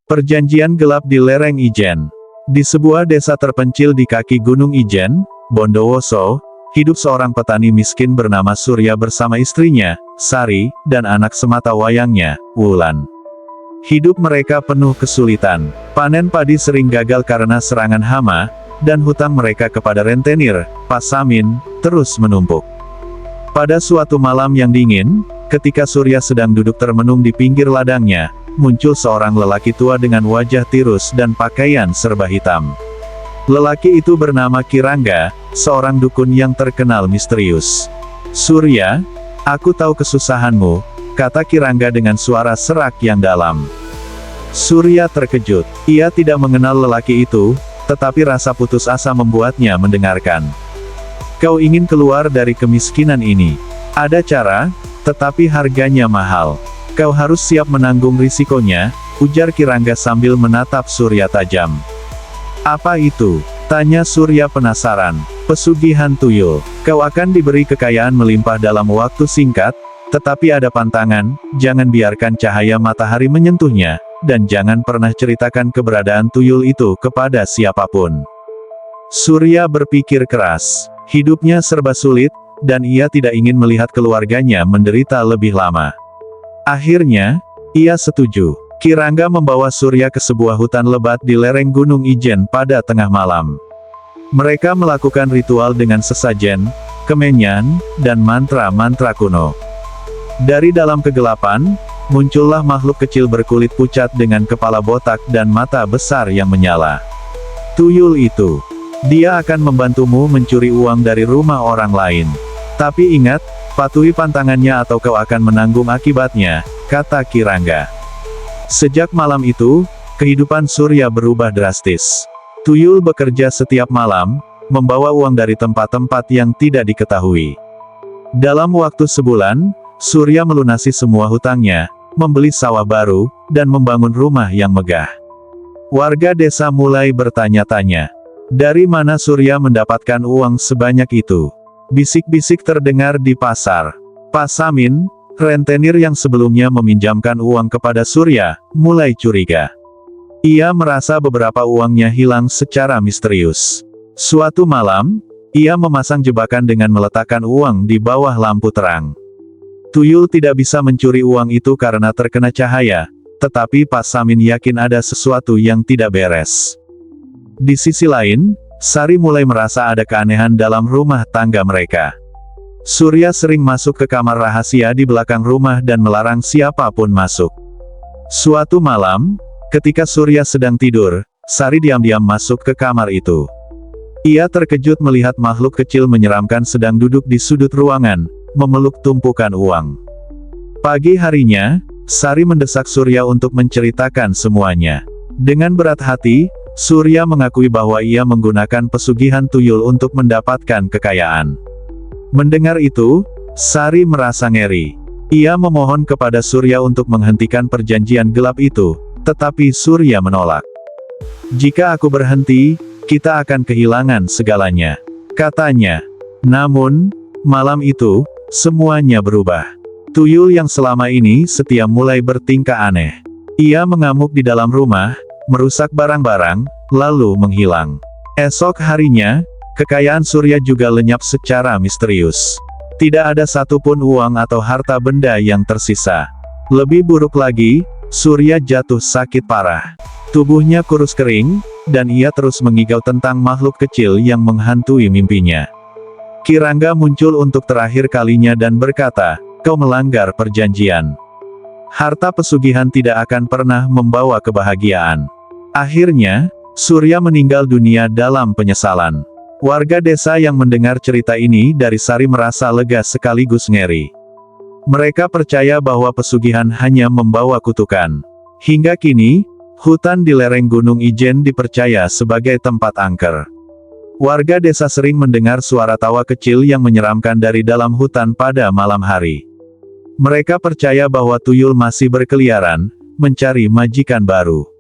Perjanjian gelap di lereng Ijen. Di sebuah desa terpencil di kaki Gunung Ijen, Bondowoso, hidup seorang petani miskin bernama Surya bersama istrinya, Sari, dan anak sematawayangnya, Wulan. Hidup mereka penuh kesulitan. Panen padi sering gagal karena serangan hama, dan hutang mereka kepada rentenir, Pasamin, terus menumpuk. Pada suatu malam yang dingin, ketika Surya sedang duduk termenung di pinggir ladangnya, muncul seorang lelaki tua dengan wajah tirus dan pakaian serba hitam. Lelaki itu bernama Kirangga, seorang dukun yang terkenal misterius. "Surya, aku tahu kesusahanmu," kata Kirangga dengan suara serak yang dalam. Surya terkejut. Ia tidak mengenal lelaki itu, tetapi rasa putus asa membuatnya mendengarkan. "Kau ingin keluar dari kemiskinan ini. Ada cara, tetapi harganya mahal. Kau harus siap menanggung risikonya," ujar Kirangga sambil menatap Surya tajam. "Apa itu?" tanya Surya penasaran. "Pesugihan tuyul. Kau akan diberi kekayaan melimpah dalam waktu singkat, tetapi ada pantangan, jangan biarkan cahaya matahari menyentuhnya, dan jangan pernah ceritakan keberadaan tuyul itu kepada siapapun." Surya berpikir keras. Hidupnya serba sulit, dan ia tidak ingin melihat keluarganya menderita lebih lama. Akhirnya, ia setuju. Kirangga membawa Surya ke sebuah hutan lebat di lereng Gunung Ijen pada tengah malam. Mereka melakukan ritual dengan sesajen, kemenyan, dan mantra-mantra kuno. Dari dalam kegelapan, muncullah makhluk kecil berkulit pucat dengan kepala botak dan mata besar yang menyala. "Tuyul itu. Dia akan membantumu mencuri uang dari rumah orang lain. Tapi ingat, patuhi pantangannya atau kau akan menanggung akibatnya," kata Kirangga. Sejak malam itu, kehidupan Surya berubah drastis. Tuyul bekerja setiap malam, membawa uang dari tempat-tempat yang tidak diketahui. Dalam waktu sebulan, Surya melunasi semua hutangnya, membeli sawah baru, dan membangun rumah yang megah. Warga desa mulai bertanya-tanya, dari mana Surya mendapatkan uang sebanyak itu? Bisik-bisik terdengar di pasar. Pasamin, rentenir yang sebelumnya meminjamkan uang kepada Surya, mulai curiga. Ia merasa beberapa uangnya hilang secara misterius. Suatu malam, ia memasang jebakan dengan meletakkan uang di bawah lampu terang. Tuyul tidak bisa mencuri uang itu karena terkena cahaya, tetapi Pasamin yakin ada sesuatu yang tidak beres. Di sisi lain, Sari mulai merasa ada keanehan dalam rumah tangga mereka. Surya sering masuk ke kamar rahasia di belakang rumah dan melarang siapapun masuk. Suatu malam, ketika Surya sedang tidur, Sari diam-diam masuk ke kamar itu. Ia terkejut melihat makhluk kecil menyeramkan sedang duduk di sudut ruangan, memeluk tumpukan uang. Pagi harinya, Sari mendesak Surya untuk menceritakan semuanya. Dengan berat hati, Surya mengakui bahwa ia menggunakan pesugihan tuyul untuk mendapatkan kekayaan. Mendengar itu, Sari merasa ngeri. Ia memohon kepada Surya untuk menghentikan perjanjian gelap itu, tetapi Surya menolak. "Jika aku berhenti, kita akan kehilangan segalanya," katanya. Namun, malam itu, semuanya berubah. Tuyul yang selama ini setia mulai bertingkah aneh. Ia mengamuk di dalam rumah, merusak barang-barang, lalu menghilang. Esok harinya, kekayaan Surya juga lenyap secara misterius. Tidak ada satupun uang atau harta benda yang tersisa. Lebih buruk lagi, Surya jatuh sakit parah. Tubuhnya kurus kering, dan ia terus mengigau tentang makhluk kecil yang menghantui mimpinya. Kirangga muncul untuk terakhir kalinya dan berkata, "Kau melanggar perjanjian. Harta pesugihan tidak akan pernah membawa kebahagiaan." Akhirnya, Surya meninggal dunia dalam penyesalan. Warga desa yang mendengar cerita ini dari Sari merasa lega sekaligus ngeri. Mereka percaya bahwa pesugihan hanya membawa kutukan. Hingga kini, hutan di lereng Gunung Ijen dipercaya sebagai tempat angker. Warga desa sering mendengar suara tawa kecil yang menyeramkan dari dalam hutan pada malam hari. Mereka percaya bahwa tuyul masih berkeliaran, mencari majikan baru.